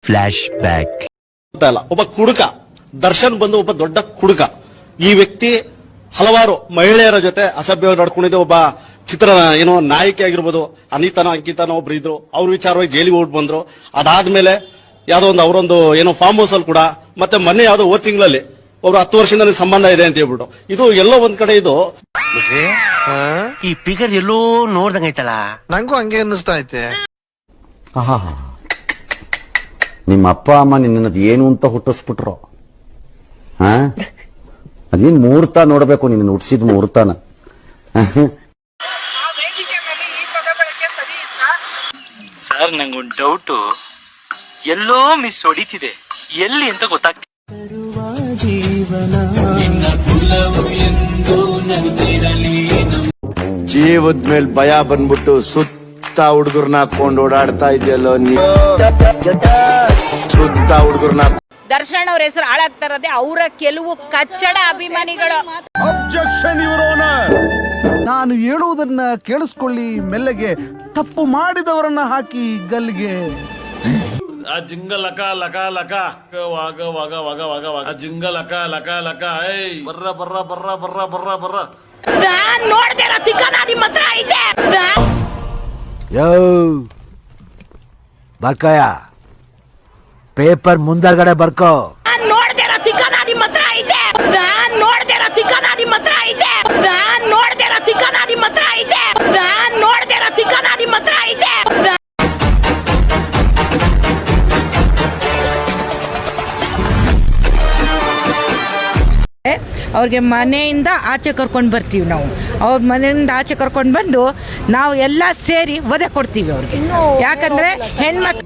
Flash back. ಒಬ್ಬ ಕುಡುಕ ದರ್ಶನ್ ಬಂದು ಒಬ್ಬ ದೊಡ್ಡ ಕುಡುಕ. ಈ ವ್ಯಕ್ತಿ ಹಲವಾರು ಮಹಿಳೆಯರ ಜೊತೆ ಅಸಭ್ಯವಾಗಿ ನಡ್ಕೊಂಡಿದ್ದೆ. ಒಬ್ಬ ಚಿತ್ರ ಏನೋ ನಾಯಕಿ ಆಗಿರ್ಬೋದು, ಅನಿತಾನೋ ಅಂಕಿತಾನೋ ಒಬ್ರು ಇದ್ರು. ಅವ್ರ ವಿಚಾರವಾಗಿ ಜೈಲಿಗೆ ಹೋಗಿ ಬಂದ್ರು. ಅದಾದ್ಮೇಲೆ ಯಾವ್ದೋ ಒಂದು ಅವರೊಂದು ಏನೋ ಫಾರ್ಮ್ ಹೌಸ್ ಅಲ್ಲಿ ಕೂಡ, ಮತ್ತೆ ಮೊನ್ನೆ ಯಾವ್ದೋ ಓದ್ ತಿಂಗಳಲ್ಲಿ ಒಬ್ರು 10 ವರ್ಷದಿಂದ ನನಗೆ ಸಂಬಂಧ ಇದೆ ಅಂತ ಹೇಳ್ಬಿಟ್ಟು, ಇದು ಎಲ್ಲೋ ಒಂದ್ ಕಡೆ ಇದು ಈ ಫಿಗರ್ ಎಲ್ಲೋ ನೋಡ್ದಂಗೈತಲ್ಲ. ನಂಗೂ ಹಂಗೆ ಅನ್ನಿಸ್ತಾ ಐತೆ. ನಿಮ್ಮ ಅಪ್ಪ ಅಮ್ಮ ನಿನ್ನದು ಏನು ಅಂತ ಹುಟ್ಟಿಸ್ಬಿಟ್ರು. ಅದೇನ್ ಮುಹೂರ್ತ ನೋಡ್ಬೇಕು, ನಿನ್ನ ಹುಟ್ಟಿಸಿದ ಮುಹೂರ್ತನ. ಸರ್ ನಂಗೊಂದು ಡೌಟು, ಎಲ್ಲೋ ಮಿಸ್ ಹೊಡಿತಿದೆ, ಎಲ್ಲಿ ಅಂತ ಗೊತ್ತಾಗ್ತಿದೆ. ಜೀವದ ಮೇಲೆ ಭಯ ಬಂದ್ಬಿಟ್ಟು ಸುತ್ತ ಹುಡುಗರ್ನ ಹಾಕೊಂಡು ಓಡಾಡ್ತಾ ಇದೆಯಲ್ಲೋ ನೀ. ಸುತ್ತ ಹುಡುಗರ್ನ ದರ್ಶನ್ ಅವ್ರ ಹೆಸರು ಹಾಳಾಗ್ತಾ ಇರೋದೇ ಅವರ ಕೆಲವು ಕಚ್ಚಡ ಅಭಿಮಾನಿಗಳು. Objection your honour. ನಾನು ಹೇಳುವುದನ್ನ ಕೇಳಿಸ್ಕೊಳ್ಳಿ ಮೆಲ್ಲಗೆ. ತಪ್ಪು ಮಾಡಿದವರನ್ನ ಹಾಕಿ ಗಲ್ಲಿಗೆ. ಜಿಂಗ ಲಕ ಲಕ ಲಕ ವಾಗ ವಾಗ ವಾಗ ವಾಗ ವಾಗ ಜಿಂಗ ಲಕ ಲಕ ಲಕ. ಏಯ್ ಬರ್ರ ಬರ್ರ ಬರ್ರ ಬರ್ರ ಬರ್ರ ಬರ್ರ. ನೋಡ್ದೆ ತಿಕ್ಕನ ನಿಮ್ಮ ಹತ್ರ ಐತೆ. ಯೋ ಬರ್ಕಯ, ಪೇಪರ್ ಮುಂದಗಡೆ ಬರ್ಕೋ. ನೋಡ್ದೆ ತಿಕ್ಕನ ನಿಮ್ಮ ಹತ್ರ ಐತೆ. ನೋಡ್ದೆ ತಿಕ್ಕನ ನಿಮ್ಮ ಹತ್ರ ಐತೆ. ನೋಡ್ದೆ ತಿಕ್ಕನ ನಿಮ್ಮ ಹತ್ರ ಐತೆ. ನೋಡ್ದೆ ತಿಕ್ಕನ ನಿಮ್ಮ ಹತ್ರ ಐತೆ. ಅವ್ರಿಗೆ ಮನೆಯಿಂದ ಆಚೆ ಕರ್ಕೊಂಡು ಬರ್ತೀವಿ ನಾವು. ಅವ್ರ ಮನೆಯಿಂದ ಆಚೆ ಕರ್ಕೊಂಡು ಬಂದು ನಾವು ಎಲ್ಲ ಸೇರಿ ವಧೆ ಕೊಡ್ತೀವಿ ಅವ್ರಿಗೆ. ಯಾಕಂದ್ರೆ ಹೆಣ್ಮಕ್ಳು